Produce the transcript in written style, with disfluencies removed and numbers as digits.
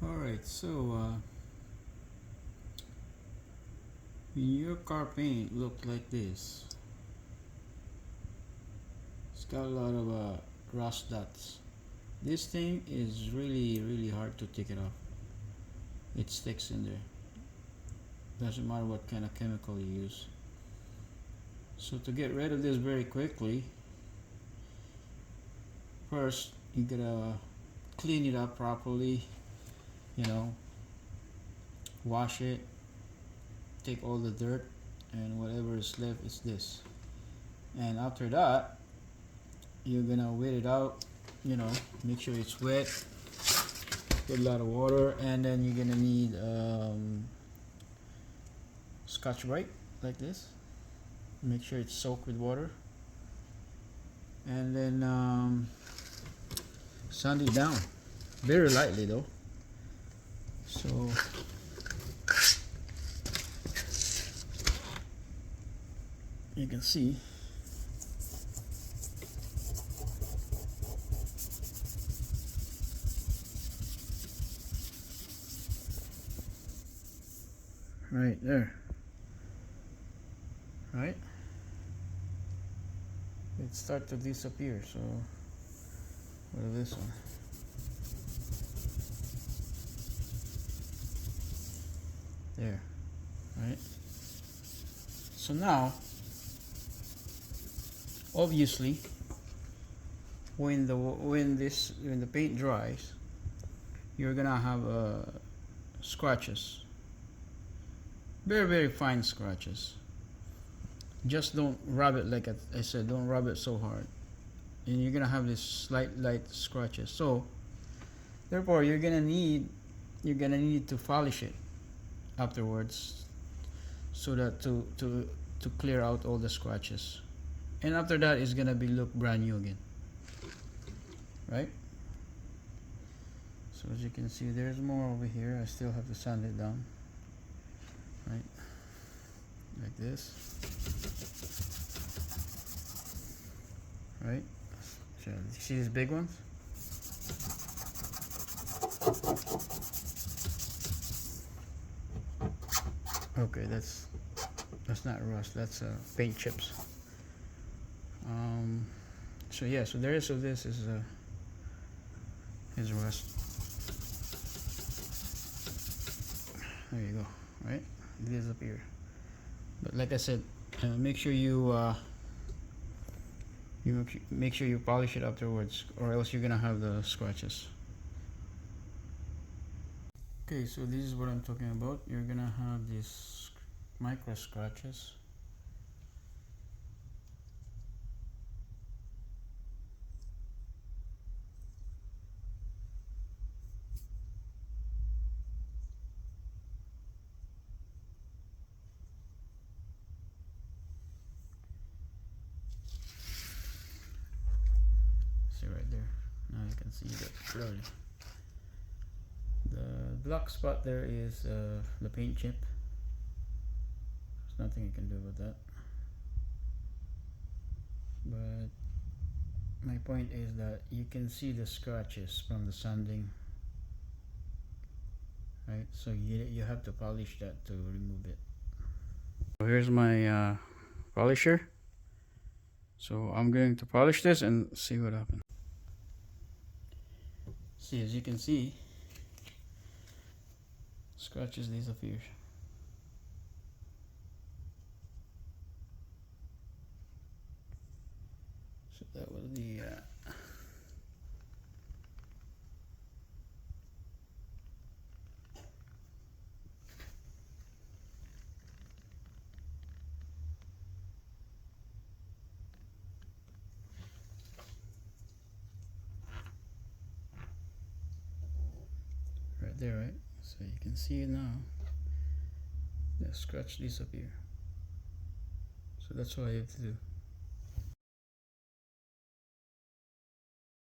Alright, so when your car paint look like this, it's got a lot of rust dots. This thing is really hard to take it off. It sticks in there. Doesn't matter what kind of chemical you use. So to get rid of this very quickly, first you gotta clean it up properly, you know, wash it, take all the dirt and whatever is left is this. And after that, you're gonna wet it out, you know, make sure it's wet, put a lot of water, and then you're gonna need Scotch-Brite like this. Make sure it's soaked with water, and then sand it down very lightly though. So you can see right there, right? It start to disappear. So what is this one? There, right? So now, obviously, when the paint dries, you're gonna have scratches, very fine scratches. Just don't rub it like I said. Don't rub it so hard, and you're gonna have this slight light scratches. So therefore, you're gonna need to polish it afterwards, so that to clear out all the scratches. And after that, it's gonna be look brand new again, right? So as you can see, there's more over here. I still have to sand it down, right? Like this, right? So you see these big ones? Okay, that's not rust. That's paint chips. So yeah, so the rest of this is rust. There you go, right? It disappeared. But like I said, make sure you make sure you polish it afterwards, or else you're gonna have the scratches. Okay, so this is what I'm talking about. You're gonna have these micro scratches. See right there. Now you can see that clearly. The black spot there is the paint chip. There's nothing you can do with that. But my point is that you can see the scratches from the sanding, right? So you have to polish that to remove it. So here's my polisher. So I'm going to polish this and see what happens. See, as you can see, scratches disappear. So that was the right there, right? So you can see it now. The scratch disappear. So that's what I have to do.